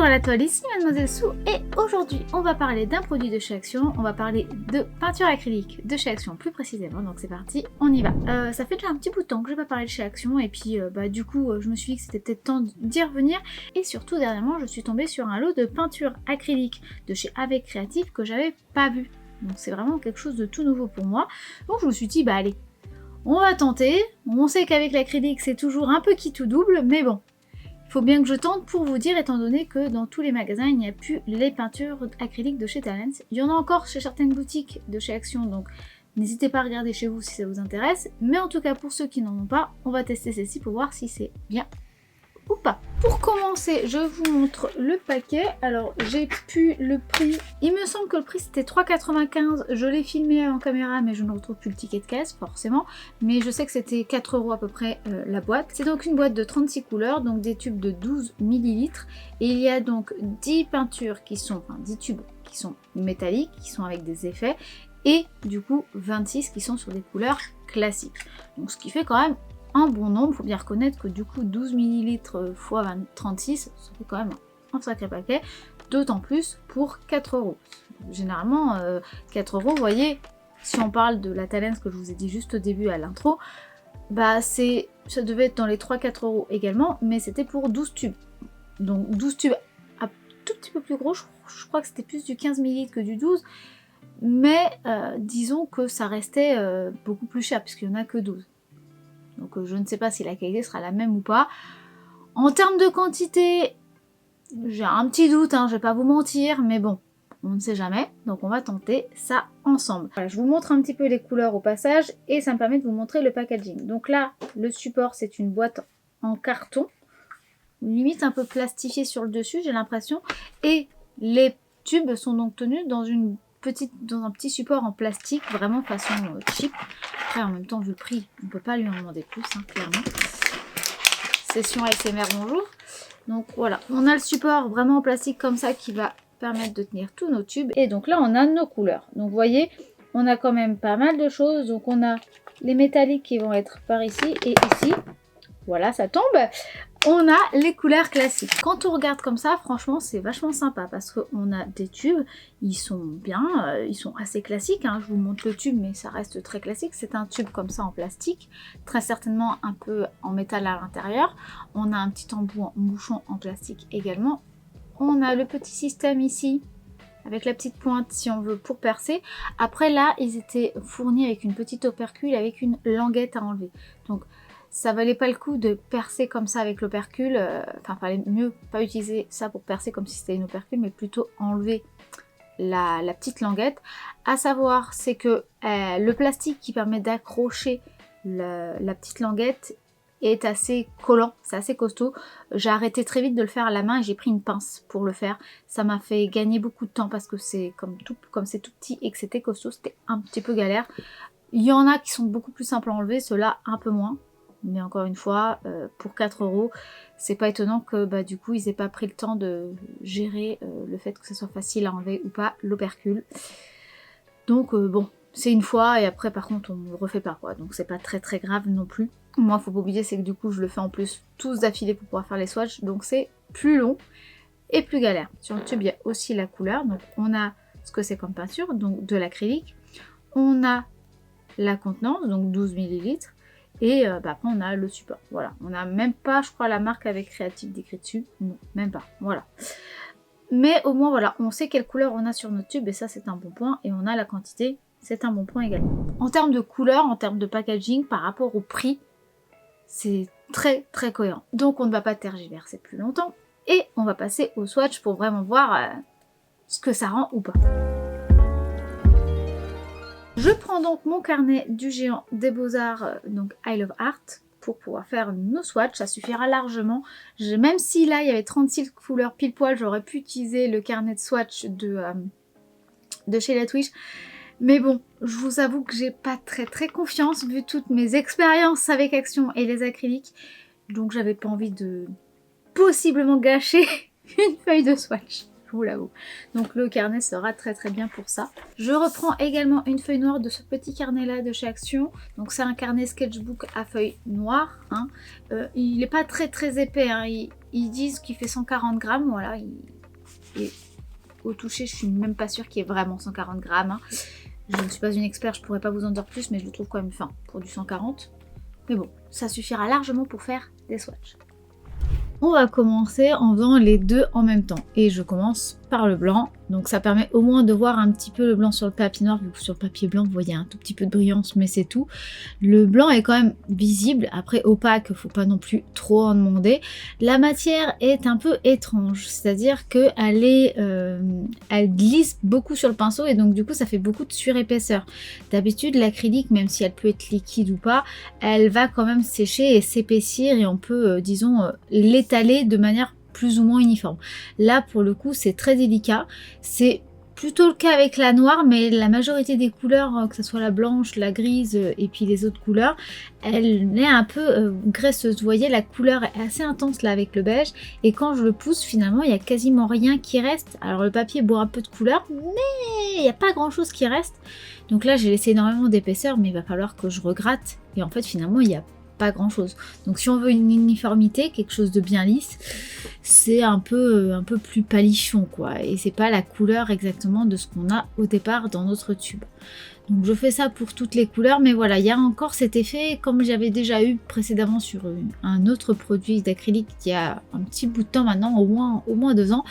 Bonjour à la toile, ici Mademoiselle Sou et aujourd'hui on va parler d'un produit de chez Action, on va parler de peinture acrylique de chez Action plus précisément, donc c'est parti, on y va. Ça fait déjà un petit bout de temps que je n'ai pas parlé de chez Action et puis du coup je me suis dit que c'était peut-être temps d'y revenir et surtout dernièrement je suis tombée sur un lot de peinture acrylique de chez Avec Créatif que j'avais pas vu, donc c'est vraiment quelque chose de tout nouveau pour moi, donc je me suis dit bah allez, on va tenter, on sait qu'avec l'acrylique c'est toujours un peu qui tout double, mais bon. Il faut bien que je tente pour vous dire, étant donné que dans tous les magasins, il n'y a plus les peintures acryliques de chez Talens. Il y en a encore chez certaines boutiques de chez Action, donc n'hésitez pas à regarder chez vous si ça vous intéresse. Mais en tout cas, pour ceux qui n'en ont pas, on va tester celle-ci pour voir si c'est bien ou pas. Pour commencer, je vous montre le paquet. Alors, j'ai plus le prix. Il me semble que le prix c'était 3,95 €. Je l'ai filmé en caméra, mais je ne retrouve plus le ticket de caisse, forcément. Mais je sais que c'était 4 € à peu près la boîte. C'est donc une boîte de 36 couleurs, donc des tubes de 12 ml. Et il y a donc 10 peintures qui sont, enfin 10 tubes qui sont métalliques, qui sont avec des effets. Et du coup, 26 qui sont sur des couleurs classiques. Donc, ce qui fait quand même un bon nombre, il faut bien reconnaître que du coup 12 ml x 36, ça fait quand même un sacré paquet, d'autant plus pour 4 €. Généralement 4 €, vous voyez, si on parle de la Talens que je vous ai dit juste au début à l'intro, bah ça devait être dans les 3-4 € également, mais c'était pour 12 tubes. Donc 12 tubes un tout petit peu plus gros, je crois que c'était plus du 15 ml que du 12, mais disons que ça restait beaucoup plus cher puisqu'il n'y en a que 12. Donc je ne sais pas si la qualité sera la même ou pas. En termes de quantité, j'ai un petit doute, je vais pas vous mentir, mais bon, on ne sait jamais. Donc on va tenter ça ensemble. Voilà, je vous montre un petit peu les couleurs au passage et ça me permet de vous montrer le packaging. Donc là, le support, c'est une boîte en carton, limite un peu plastifiée sur le dessus, j'ai l'impression. Et les tubes sont donc tenus dans un petit support en plastique, vraiment façon cheap. Après, en même temps, vu le prix, on peut pas lui en demander plus, clairement. Session ASMR, bonjour. Donc voilà, on a le support vraiment en plastique comme ça qui va permettre de tenir tous nos tubes. Et donc là, on a nos couleurs. Donc vous voyez, on a quand même pas mal de choses. Donc on a les métalliques qui vont être par ici et ici. Voilà, ça tombe. On a les couleurs classiques. Quand on regarde comme ça, franchement, c'est vachement sympa parce qu'on a des tubes, ils sont bien, ils sont assez classiques. Je vous montre le tube, mais ça reste très classique. C'est un tube comme ça en plastique, très certainement un peu en métal à l'intérieur. On a un petit embout en bouchon en plastique également. On a le petit système ici, avec la petite pointe si on veut pour percer. Après là, ils étaient fournis avec une petite opercule, avec une languette à enlever. Donc ça valait pas le coup de percer comme ça avec l'opercule, enfin fallait mieux pas utiliser ça pour percer comme si c'était une opercule, mais plutôt enlever la petite languette. À savoir, c'est que le plastique qui permet d'accrocher la petite languette est assez collant, c'est assez costaud. J'ai arrêté très vite de le faire à la main et j'ai pris une pince pour le faire. Ça m'a fait gagner beaucoup de temps parce que c'est comme c'est tout petit et que c'était costaud, c'était un petit peu galère. Il y en a qui sont beaucoup plus simples à enlever, ceux-là un peu moins. Mais encore une fois, pour 4 €, c'est pas étonnant que du coup ils aient pas pris le temps de gérer le fait que ce soit facile à enlever ou pas l'opercule. Donc bon, c'est une fois et après par contre on ne le refait pas quoi, donc c'est pas très très grave non plus. Moi faut pas oublier, c'est que du coup je le fais en plus tous d'affilée pour pouvoir faire les swatchs, donc c'est plus long et plus galère. Sur le tube il y a aussi la couleur, donc on a ce que c'est comme peinture, donc de l'acrylique. On a la contenance, donc 12 ml. Et après on a le support, voilà. On n'a même pas, je crois, la marque Avec Créatif décrit dessus. Non, même pas, voilà. Mais au moins, voilà, on sait quelle couleur on a sur notre tube et ça c'est un bon point. Et on a la quantité, c'est un bon point également. En termes de couleur, en termes de packaging, par rapport au prix, c'est très très cohérent. Donc on ne va pas tergiverser plus longtemps. Et on va passer au swatch pour vraiment voir ce que ça rend ou pas. Je prends donc mon carnet du géant des Beaux-Arts, donc I Love Art, pour pouvoir faire nos swatchs, ça suffira largement. Même si là il y avait 36 couleurs pile poil, j'aurais pu utiliser le carnet de swatch de chez Letwish. Mais bon, je vous avoue que j'ai pas très confiance vu toutes mes expériences avec Action et les acryliques. Donc j'avais pas envie de possiblement gâcher une feuille de swatch. vous l'avoue. Donc le carnet sera très très bien pour ça. Je reprends également une feuille noire de ce petit carnet là de chez Action. Donc c'est un carnet sketchbook à feuille noire. Hein. Il n'est pas très très épais. Hein. Ils disent qu'il fait 140 grammes. Voilà. Et au toucher, je suis même pas sûre qu'il y ait vraiment 140 grammes. Hein. Je ne suis pas une experte, je pourrais pas vous en dire plus, mais je le trouve quand même fin pour du 140. Mais bon, ça suffira largement pour faire des swatchs. On va commencer en faisant les deux en même temps. Et je commence par le blanc. Donc ça permet au moins de voir un petit peu le blanc sur le papier noir. Vu que sur le papier blanc, vous voyez un tout petit peu de brillance, mais c'est tout. Le blanc est quand même visible. Après, opaque, faut pas non plus trop en demander. La matière est un peu étrange. C'est-à-dire qu'elle elle glisse beaucoup sur le pinceau. Et donc du coup, ça fait beaucoup de surépaisseur. D'habitude, l'acrylique, même si elle peut être liquide ou pas, elle va quand même sécher et s'épaissir. Et on peut, disons, l'étaler de manière plus ou moins uniforme. Là pour le coup c'est très délicat, c'est plutôt le cas avec la noire, mais la majorité des couleurs, que ce soit la blanche, la grise et puis les autres couleurs, elle est un peu graisseuse. Vous voyez, la couleur est assez intense là avec le beige, et quand je le pousse finalement il n'y a quasiment rien qui reste. Alors le papier boit un peu de couleur, mais il n'y a pas grand chose qui reste. Donc là j'ai laissé énormément d'épaisseur, mais il va falloir que je regratte, et en fait finalement il y a pas grand chose. Donc si on veut une uniformité, quelque chose de bien lisse, c'est un peu plus palichon quoi, et c'est pas la couleur exactement de ce qu'on a au départ dans notre tube. Donc je fais ça pour toutes les couleurs, mais voilà, il y a encore cet effet comme j'avais déjà eu précédemment sur un autre produit d'acrylique il y a un petit bout de temps maintenant, au moins 2 ans,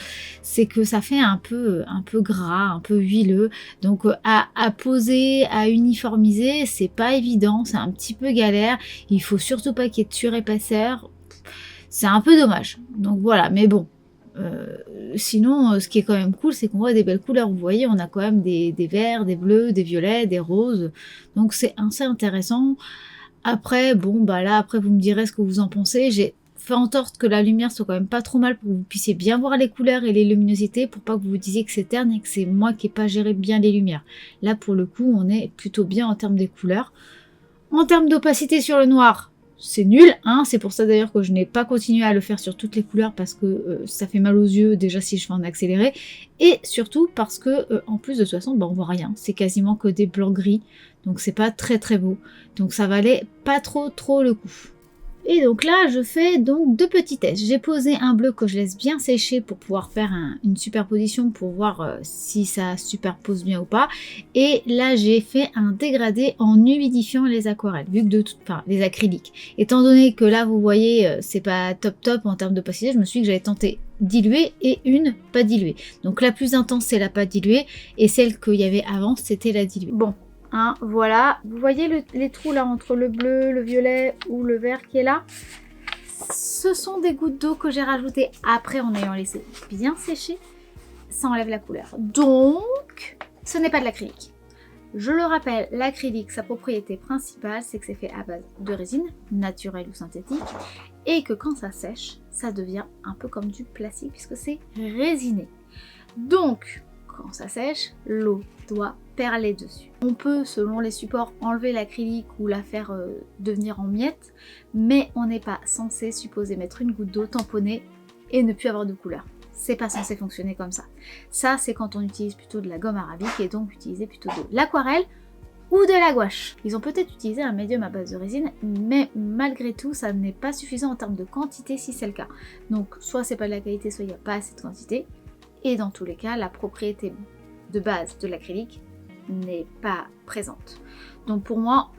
c'est que ça fait un peu gras, un peu huileux. Donc à poser, à uniformiser, c'est pas évident, c'est un petit peu galère. Il faut surtout pas qu'il y ait de surépaisseur. C'est un peu dommage. Donc voilà, mais bon. Sinon, ce qui est quand même cool, c'est qu'on voit des belles couleurs. Vous voyez, on a quand même des verts, des bleus, des violets, des roses. Donc c'est assez intéressant. Après, bon, bah là, après, vous me direz ce que vous en pensez. J'ai fait en sorte que la lumière soit quand même pas trop mal pour que vous puissiez bien voir les couleurs et les luminosités, pour pas que vous vous disiez que c'est terne et que c'est moi qui n'ai pas géré bien les lumières. Là, pour le coup, on est plutôt bien en termes des couleurs. En termes d'opacité sur le noir, c'est nul, hein. C'est pour ça d'ailleurs que je n'ai pas continué à le faire sur toutes les couleurs, parce que ça fait mal aux yeux déjà si je fais en accéléré, et surtout parce que en plus de toute façon bah, on voit rien, c'est quasiment que des blancs gris, donc c'est pas très très beau, donc ça valait pas trop le coup. Et donc là, je fais donc 2 petits tests. J'ai posé un bleu que je laisse bien sécher pour pouvoir faire une superposition pour voir si ça superpose bien ou pas. Et là, j'ai fait un dégradé en humidifiant les aquarelles, vu que les acryliques. Étant donné que là, vous voyez, c'est pas top en termes d'opacité, je me suis dit que j'allais tenter diluée et une pas diluée. Donc la plus intense, c'est la pas diluée, et celle qu'il y avait avant, c'était la diluée. Bon. Hein, voilà, vous voyez les trous là entre le bleu, le violet ou le vert qui est là, ce sont des gouttes d'eau que j'ai rajoutées après en ayant laissé bien sécher. Ça enlève la couleur, donc ce n'est pas de l'acrylique. Je le rappelle, l'acrylique, sa propriété principale, c'est que c'est fait à base de résine, naturelle ou synthétique, et que quand ça sèche, ça devient un peu comme du plastique puisque c'est résiné. Donc quand ça sèche, l'eau doit perler dessus. On peut, selon les supports, enlever l'acrylique ou la faire devenir en miettes, mais on n'est pas censé supposer mettre une goutte d'eau, tamponner et ne plus avoir de couleur. C'est pas censé fonctionner comme ça. Ça, c'est quand on utilise plutôt de la gomme arabique et donc utiliser plutôt de l'aquarelle ou de la gouache. Ils ont peut-être utilisé un médium à base de résine, mais malgré tout, ça n'est pas suffisant en termes de quantité si c'est le cas. Donc, soit c'est pas de la qualité, soit il n'y a pas assez de quantité. Et dans tous les cas, la propriété de base de l'acrylique n'est pas présente. Donc pour moi,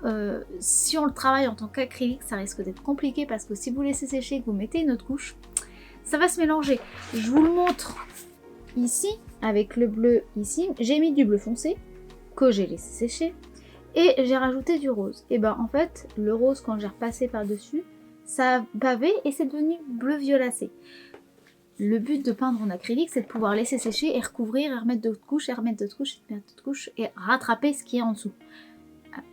si on le travaille en tant qu'acrylique, ça risque d'être compliqué parce que si vous laissez sécher et que vous mettez une autre couche, ça va se mélanger. Je vous le montre ici, avec le bleu ici. J'ai mis du bleu foncé que j'ai laissé sécher et j'ai rajouté du rose. Et ben en fait, le rose, quand j'ai repassé par-dessus, ça a bavé et c'est devenu bleu violacé. Le but de peindre en acrylique, c'est de pouvoir laisser sécher et recouvrir et remettre d'autres couches et remettre d'autres couches et remettre d'autres couches et rattraper ce qui est en dessous.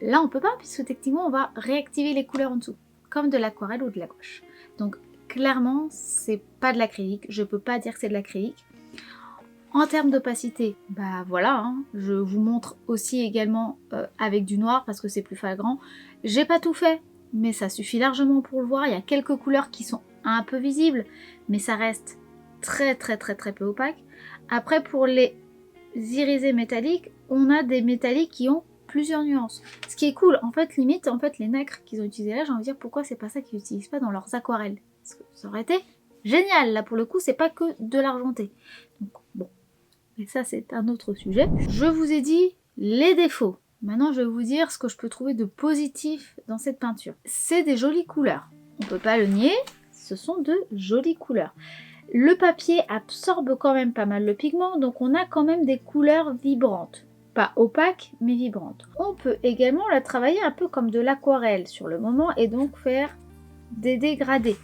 Là, on peut pas puisque techniquement, on va réactiver les couleurs en dessous, comme de l'aquarelle ou de la gouache. Donc clairement, c'est pas de l'acrylique. Je peux pas dire que c'est de l'acrylique. En termes d'opacité, bah voilà, hein, je vous montre aussi également avec du noir parce que c'est plus flagrant. J'ai pas tout fait, mais ça suffit largement pour le voir. Il y a quelques couleurs qui sont un peu visibles, mais ça reste très peu opaque. Après, pour les irisés métalliques, on a des métalliques qui ont plusieurs nuances. Ce qui est cool, en fait, limite, les nacres qu'ils ont utilisés là, j'ai envie de dire pourquoi c'est pas ça qu'ils n'utilisent pas dans leurs aquarelles. Parce que ça aurait été génial. Là, pour le coup, c'est pas que de l'argenté. Donc, bon. Mais ça, c'est un autre sujet. Je vous ai dit les défauts. Maintenant, je vais vous dire ce que je peux trouver de positif dans cette peinture. C'est des jolies couleurs. On peut pas le nier, ce sont de jolies couleurs. Le papier absorbe quand même pas mal le pigment, donc on a quand même des couleurs vibrantes. Pas opaques, mais vibrantes. On peut également la travailler un peu comme de l'aquarelle sur le moment et donc faire des dégradés.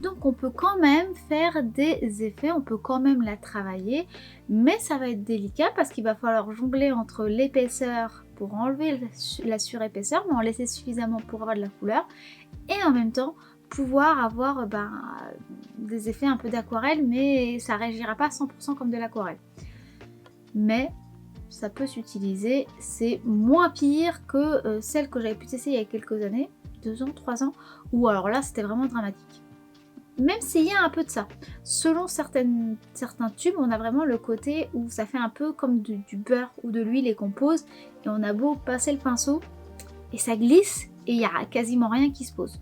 Donc on peut quand même faire des effets, on peut quand même la travailler, mais ça va être délicat parce qu'il va falloir jongler entre l'épaisseur pour enlever la surépaisseur, mais en laisser suffisamment pour avoir de la couleur, et en même temps pouvoir avoir des effets un peu d'aquarelle, mais ça réagira pas 100% comme de l'aquarelle. Mais ça peut s'utiliser, c'est moins pire que celle que j'avais pu tester il y a quelques années, 2 ans, 3 ans, où alors là c'était vraiment dramatique. Même s'il y a un peu de ça. Selon certains tubes, on a vraiment le côté où ça fait un peu comme du beurre ou de l'huile et qu'on pose, et on a beau passer le pinceau, et ça glisse, et il n'y a quasiment rien qui se pose.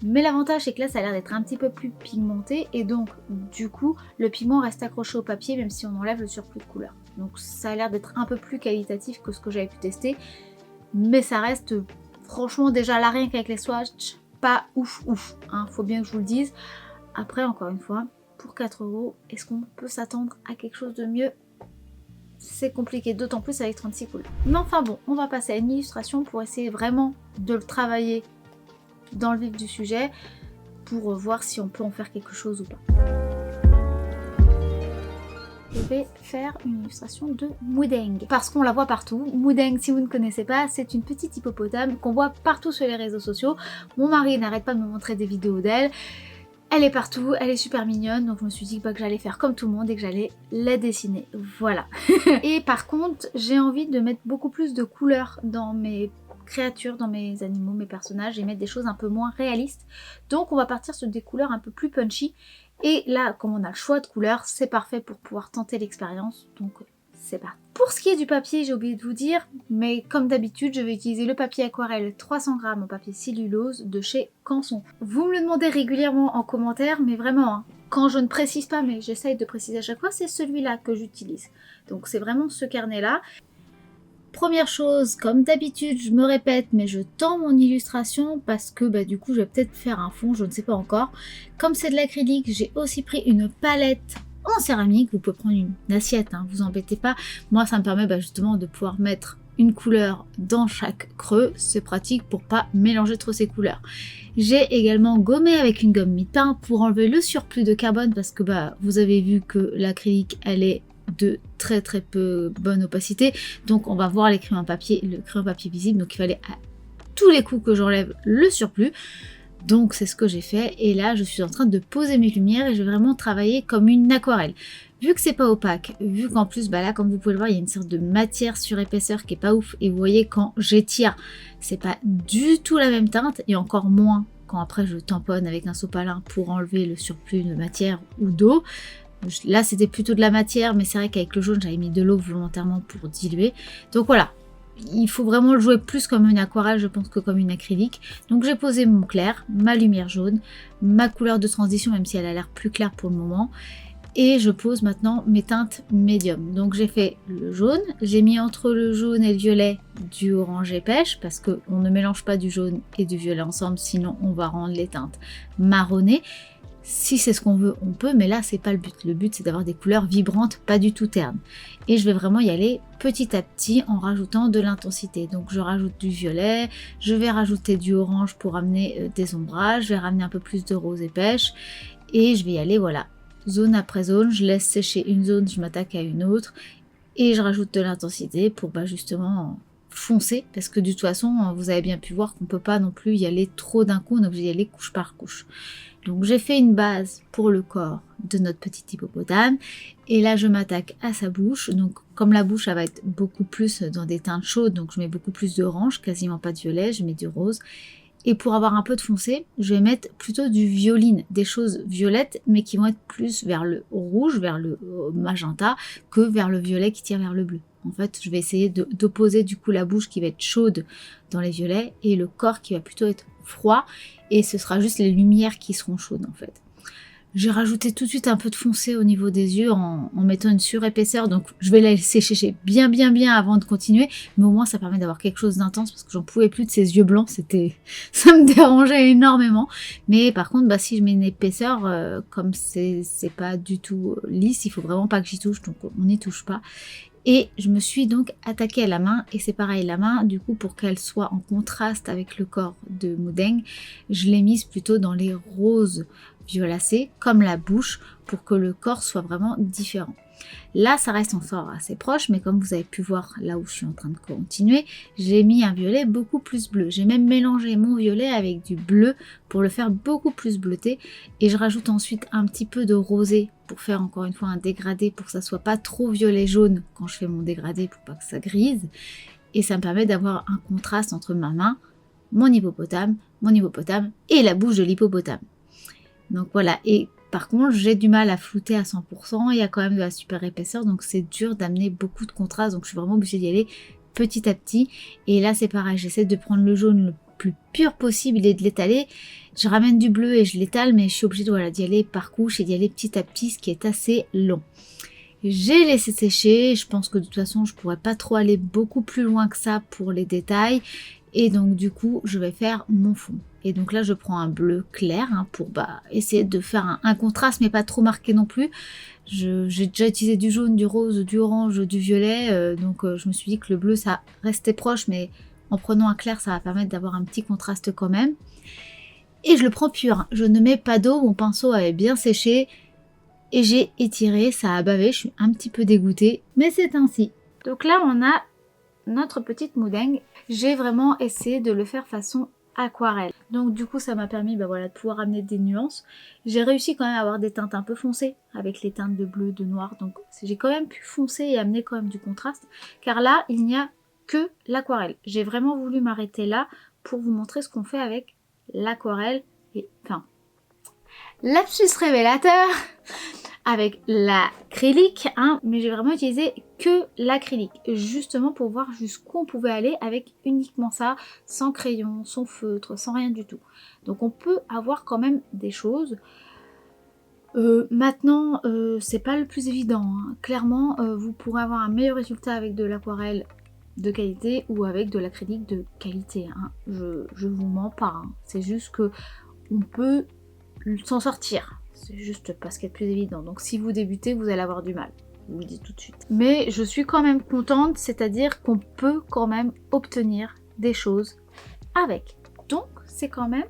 Mais l'avantage c'est que là ça a l'air d'être un petit peu plus pigmenté, et donc du coup le pigment reste accroché au papier même si on enlève le surplus de couleur. Donc ça a l'air d'être un peu plus qualitatif que ce que j'avais pu tester, mais ça reste franchement déjà là rien qu'avec les swatchs, pas ouf, hein, faut bien que je vous le dise. Après, encore une fois, pour 4 €, est-ce qu'on peut s'attendre à quelque chose de mieux? C'est compliqué, d'autant plus avec 36 couleurs. Mais enfin bon, on va passer à une illustration pour essayer vraiment de le travailler dans le vif du sujet, pour voir si on peut en faire quelque chose ou pas. Je vais faire une illustration de Moudeng, parce qu'on la voit partout. Moudeng, si vous ne connaissez pas, c'est une petite hippopotame qu'on voit partout sur les réseaux sociaux. Mon mari n'arrête pas de me montrer des vidéos d'elle. Elle est partout, elle est super mignonne, donc je me suis dit que j'allais faire comme tout le monde et que j'allais la dessiner. Voilà. Et par contre, j'ai envie de mettre beaucoup plus de couleurs dans mes créatures, dans mes animaux, mes personnages, et mettre des choses un peu moins réalistes. Donc on va partir sur des couleurs un peu plus punchy. Et là, comme on a le choix de couleurs, c'est parfait pour pouvoir tenter l'expérience. Donc c'est parti. Pour ce qui est du papier, j'ai oublié de vous dire, mais comme d'habitude, je vais utiliser le papier aquarelle 300 g en papier cellulose de chez Canson. Vous me le demandez régulièrement en commentaire, mais vraiment, hein, quand je ne précise pas, mais j'essaye de préciser à chaque fois, c'est celui-là que j'utilise. Donc c'est vraiment ce carnet-là. Première chose, comme d'habitude, je me répète, mais je tends mon illustration parce que du coup, je vais peut-être faire un fond, je ne sais pas encore. Comme c'est de l'acrylique, j'ai aussi pris une palette en céramique. Vous pouvez prendre une assiette, hein, vous embêtez pas. Moi, ça me permet justement de pouvoir mettre une couleur dans chaque creux. C'est pratique pour pas mélanger trop ces couleurs. J'ai également gommé avec une gomme mi-teint pour enlever le surplus de carbone parce que vous avez vu que l'acrylique, elle est de très peu bonne opacité, donc on va voir le crayon papier visible, donc il fallait à tous les coups que j'enlève le surplus, donc c'est ce que j'ai fait. Et là je suis en train de poser mes lumières et je vais vraiment travailler comme une aquarelle, vu que c'est pas opaque, vu qu'en plus là comme vous pouvez le voir il y a une sorte de matière sur épaisseur qui est pas ouf, et vous voyez quand j'étire c'est pas du tout la même teinte, et encore moins quand après je tamponne avec un sopalin pour enlever le surplus de matière ou d'eau. Là c'était plutôt de la matière, mais c'est vrai qu'avec le jaune j'avais mis de l'eau volontairement pour diluer. Donc voilà, il faut vraiment le jouer plus comme une aquarelle je pense que comme une acrylique. Donc j'ai posé mon clair, ma lumière jaune, ma couleur de transition même si elle a l'air plus claire pour le moment. Et je pose maintenant mes teintes médium. Donc j'ai fait le jaune, j'ai mis entre le jaune et le violet du orange et pêche parce qu'on ne mélange pas du jaune et du violet ensemble, sinon on va rendre les teintes marronnées. Si c'est ce qu'on veut, on peut, mais là c'est pas le but. Le but c'est d'avoir des couleurs vibrantes, pas du tout ternes. Et je vais vraiment y aller petit à petit en rajoutant de l'intensité. Donc je rajoute du violet, je vais rajouter du orange pour amener des ombrages, je vais ramener un peu plus de rose et pêche, et je vais y aller voilà, zone après zone. Je laisse sécher une zone, je m'attaque à une autre, et je rajoute de l'intensité pour justement foncer, parce que de toute façon vous avez bien pu voir qu'on peut pas non plus y aller trop d'un coup, on est obligé d'y aller couche par couche. Donc j'ai fait une base pour le corps de notre petit hippopotame, et là je m'attaque à sa bouche. Donc comme la bouche elle va être beaucoup plus dans des teintes chaudes, donc je mets beaucoup plus d'orange, quasiment pas de violet, je mets du rose, Et pour avoir un peu de foncé, je vais mettre plutôt du violine, des choses violettes, mais qui vont être plus vers le rouge, vers le magenta, que vers le violet qui tire vers le bleu. En fait, je vais essayer d'opposer du coup la bouche qui va être chaude dans les violets et le corps qui va plutôt être froid. Et ce sera juste les lumières qui seront chaudes en fait. J'ai rajouté tout de suite un peu de foncé au niveau des yeux en mettant une surépaisseur, donc je vais la laisser sécher bien avant de continuer, mais au moins ça permet d'avoir quelque chose d'intense parce que j'en pouvais plus de ces yeux blancs, ça me dérangeait énormément. Mais par contre, si je mets une épaisseur, comme c'est pas du tout lisse, il faut vraiment pas que j'y touche, donc on n'y touche pas. Et je me suis donc attaquée à la main, et c'est pareil, la main, du coup, pour qu'elle soit en contraste avec le corps de Mudeng, je l'ai mise plutôt dans les roses violacés, comme la bouche, pour que le corps soit vraiment différent. Là, ça reste encore assez proche, mais comme vous avez pu voir là où je suis en train de continuer, j'ai mis un violet beaucoup plus bleu. J'ai même mélangé mon violet avec du bleu pour le faire beaucoup plus bleuté. Et je rajoute ensuite un petit peu de rosé pour faire encore une fois un dégradé, pour que ça soit pas trop violet-jaune quand je fais mon dégradé, pour pas que ça grise. Et ça me permet d'avoir un contraste entre ma main, mon hippopotame et la bouche de l'hippopotame. Donc voilà, et par contre, j'ai du mal à flouter à 100%, il y a quand même de la super épaisseur, donc c'est dur d'amener beaucoup de contraste, donc je suis vraiment obligée d'y aller petit à petit. Et là, c'est pareil, j'essaie de prendre le jaune le plus pur possible et de l'étaler. Je ramène du bleu et je l'étale, mais je suis obligée d'y aller par couche et d'y aller petit à petit, ce qui est assez long. J'ai laissé sécher, je pense que de toute façon, je pourrais pas trop aller beaucoup plus loin que ça pour les détails. Et donc du coup, je vais faire mon fond. Et donc là, je prends un bleu clair pour essayer de faire un contraste, mais pas trop marqué non plus. J'ai déjà utilisé du jaune, du rose, du orange, du violet. Donc je me suis dit que le bleu, ça restait proche, mais en prenant un clair, ça va permettre d'avoir un petit contraste quand même. Et je le prends pur. Je ne mets pas d'eau, mon pinceau avait bien séché. Et j'ai étiré, ça a bavé, je suis un petit peu dégoûtée. Mais c'est ainsi. Donc là, on a notre petite Mudeng. J'ai vraiment essayé de le faire façon aquarelle. Donc du coup ça m'a permis de pouvoir amener des nuances. J'ai réussi quand même à avoir des teintes un peu foncées avec les teintes de bleu, de noir. Donc j'ai quand même pu foncer et amener quand même du contraste. Car là il n'y a que l'aquarelle. J'ai vraiment voulu m'arrêter là pour vous montrer ce qu'on fait avec l'aquarelle. Et enfin, lapsus révélateur avec l'acrylique, mais j'ai vraiment utilisé que l'acrylique, justement pour voir jusqu'où on pouvait aller avec uniquement ça, sans crayon, sans feutre, sans rien du tout. Donc on peut avoir quand même des choses. Maintenant, c'est pas le plus évident, clairement, vous pourrez avoir un meilleur résultat avec de l'aquarelle de qualité ou avec de l'acrylique de qualité, je vous mens pas, c'est juste que on peut s'en sortir. C'est juste parce qu'elle est plus évident. Donc si vous débutez, vous allez avoir du mal. Je vous le dis tout de suite. Mais je suis quand même contente, c'est-à-dire qu'on peut quand même obtenir des choses avec. Donc c'est quand même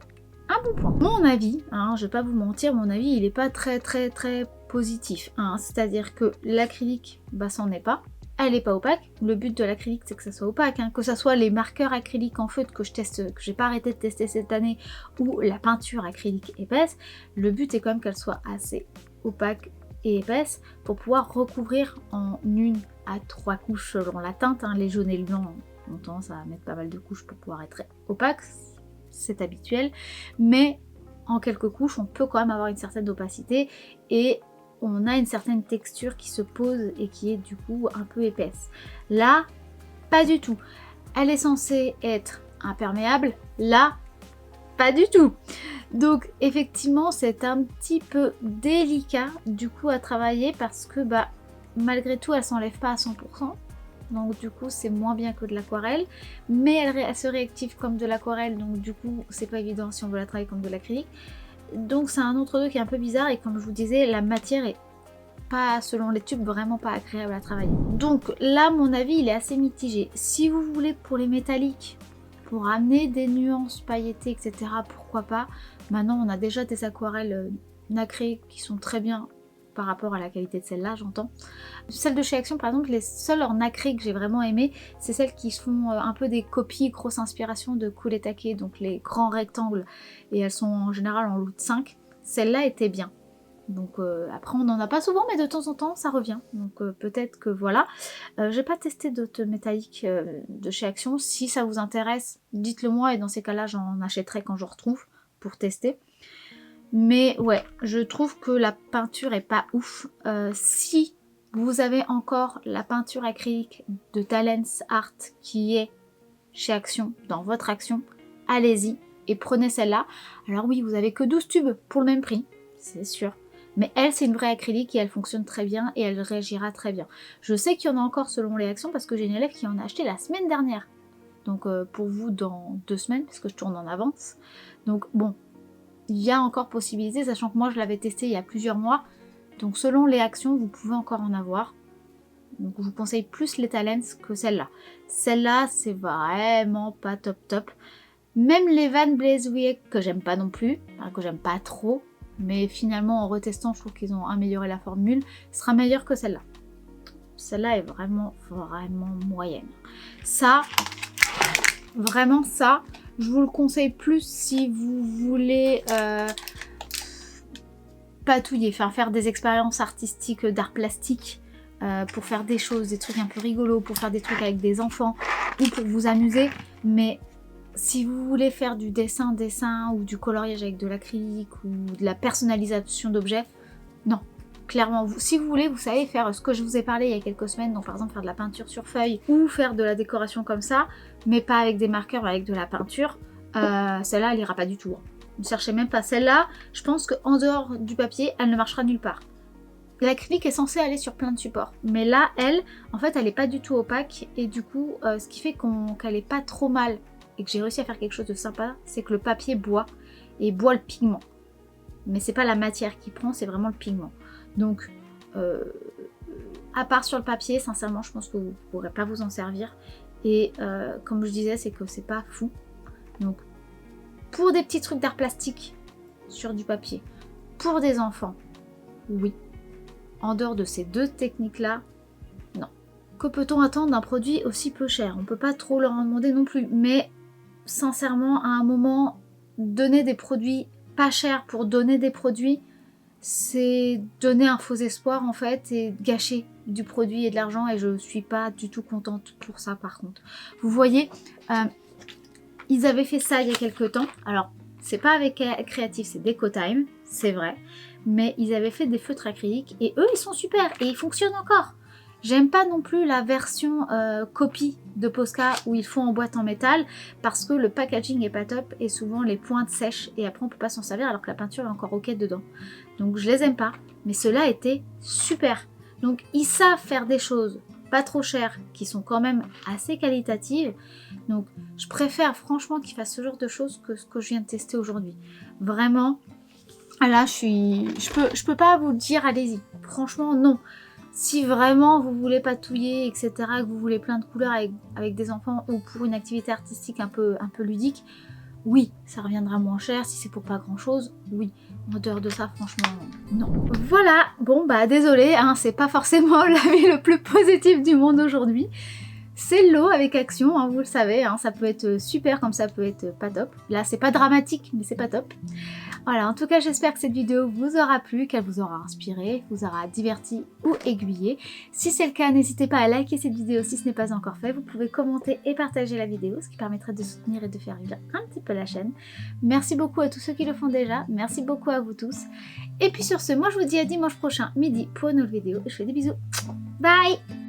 un bon point. Mon avis, je vais pas vous mentir, mon avis il est pas très positif. C'est-à-dire que l'acrylique, c'en est pas. Elle n'est pas opaque. Le but de l'acrylique, c'est que ça soit opaque. Que ça soit les marqueurs acryliques en feutre que je teste, que j'ai pas arrêté de tester cette année, ou la peinture acrylique épaisse, le but est quand même qu'elle soit assez opaque et épaisse pour pouvoir recouvrir en 1 à 3 couches selon la teinte. Les jaunes et le blanc ont tendance à mettre pas mal de couches pour pouvoir être opaque, c'est habituel. Mais en quelques couches, on peut quand même avoir une certaine opacité et on a une certaine texture qui se pose et qui est du coup un peu épaisse. Là, pas du tout. Elle est censée être imperméable. Là, pas du tout. Donc effectivement, c'est un petit peu délicat du coup à travailler parce que malgré tout, elle s'enlève pas à 100%. Donc du coup, c'est moins bien que de l'aquarelle. Mais elle se réactive comme de l'aquarelle. Donc du coup, c'est pas évident si on veut la travailler comme de l'acrylique. Donc c'est un entre-deux qui est un peu bizarre et comme je vous disais, la matière est pas, selon les tubes, vraiment pas agréable à travailler. Donc là, mon avis, il est assez mitigé. Si vous voulez pour les métalliques, pour amener des nuances pailletées, etc., pourquoi pas. Maintenant, on a déjà des aquarelles nacrées qui sont très bien par rapport à la qualité de celle-là, j'entends. Celles de chez Action, par exemple, les seules en nacré que j'ai vraiment aimé, c'est celles qui font un peu des copies, grosse inspiration de Kuretake, donc les grands rectangles, et elles sont en général en lot de 5. Celle-là était bien. Donc après on n'en a pas souvent, mais de temps en temps ça revient. Donc peut-être que voilà. J'ai pas testé d'autres métalliques de chez Action. Si ça vous intéresse, dites-le moi et dans ces cas-là j'en achèterai quand je retrouve pour tester. Mais ouais, je trouve que la peinture est pas ouf. Si vous avez encore la peinture acrylique de Talens Art qui est chez Action, dans votre Action, allez-y et prenez celle-là. Alors oui, vous avez que 12 tubes pour le même prix, c'est sûr. Mais elle, c'est une vraie acrylique et elle fonctionne très bien et elle réagira très bien. Je sais qu'il y en a encore selon les Actions parce que j'ai une élève qui en a acheté la semaine dernière. Donc pour vous dans 2 semaines, parce que je tourne en avance. Donc bon, il y a encore possibilité, sachant que moi je l'avais testé il y a plusieurs mois. Donc selon les Actions, vous pouvez encore en avoir. Donc je vous conseille plus les Talens que celle-là. Celle-là, c'est vraiment pas top top. Même les Van Blazewick, que j'aime pas non plus, enfin, que j'aime pas trop, mais finalement en retestant, je trouve qu'ils ont amélioré la formule, sera meilleure que celle-là. Celle-là est vraiment moyenne. Ça, vraiment ça, je vous le conseille plus si vous voulez patouiller, enfin faire des expériences artistiques d'art plastique, pour faire des choses, des trucs un peu rigolos, pour faire des trucs avec des enfants ou pour vous amuser. Mais si vous voulez faire du dessin ou du coloriage avec de l'acrylique ou de la personnalisation d'objets, non. Clairement, si vous voulez, vous savez faire ce que je vous ai parlé il y a quelques semaines, donc par exemple faire de la peinture sur feuille ou faire de la décoration comme ça, mais pas avec des marqueurs, mais avec de la peinture, celle-là, elle ira pas du tout. Ne cherchez même pas. Celle-là, je pense qu'en dehors du papier, elle ne marchera nulle part. L'acrylique est censé aller sur plein de supports, mais là, elle, en fait, elle n'est pas du tout opaque, et du coup, ce qui fait qu'elle est pas trop mal, et que j'ai réussi à faire quelque chose de sympa, c'est que le papier boit, et boit le pigment. Mais c'est pas la matière qui prend, c'est vraiment le pigment. Donc, à part sur le papier, sincèrement, je pense que vous ne pourrez pas vous en servir, et comme je disais, c'est que c'est pas fou. Donc, pour des petits trucs d'art plastique sur du papier, pour des enfants, oui. En dehors de ces deux techniques-là, non. Que peut-on attendre d'un produit aussi peu cher? On peut pas trop leur en demander non plus, mais sincèrement, à un moment, donner des produits pas chers pour donner des produits, c'est donner un faux espoir en fait et gâcher du produit et de l'argent, et je suis pas du tout contente pour ça par contre. Vous voyez, ils avaient fait ça il y a quelques temps, alors c'est pas avec Creative, c'est Decotime, c'est vrai, mais ils avaient fait des feutres acryliques et eux ils sont super et ils fonctionnent encore. J'aime pas non plus la version copie de Posca où ils font en boîte en métal parce que le packaging est pas top et souvent les pointes sèchent et après on peut pas s'en servir alors que la peinture est encore ok dedans. Donc je les aime pas, mais ceux-là étaient super. Donc ils savent faire des choses pas trop chères qui sont quand même assez qualitatives. Donc je préfère franchement qu'ils fassent ce genre de choses que ce que je viens de tester aujourd'hui. Vraiment, là je peux pas vous dire allez-y. Franchement non. Si vraiment vous voulez patouiller, etc., que vous voulez plein de couleurs avec des enfants ou pour une activité artistique un peu ludique, oui, ça reviendra moins cher. Si c'est pour pas grand chose, oui. En dehors de ça, franchement, non. Voilà, bon bah désolé, hein, c'est pas forcément l'avis le plus positif du monde aujourd'hui. C'est le lot avec Action, hein, vous le savez, hein, ça peut être super comme ça peut être pas top. Là c'est pas dramatique mais c'est pas top. Voilà, en tout cas j'espère que cette vidéo vous aura plu, qu'elle vous aura inspiré, vous aura diverti ou aiguillé. Si c'est le cas, n'hésitez pas à liker cette vidéo si ce n'est pas encore fait. Vous pouvez commenter et partager la vidéo, ce qui permettrait de soutenir et de faire vivre un petit peu la chaîne. Merci beaucoup à tous ceux qui le font déjà, merci beaucoup à vous tous. Et puis sur ce, moi je vous dis à dimanche prochain midi pour une nouvelle vidéo et je fais des bisous. Bye!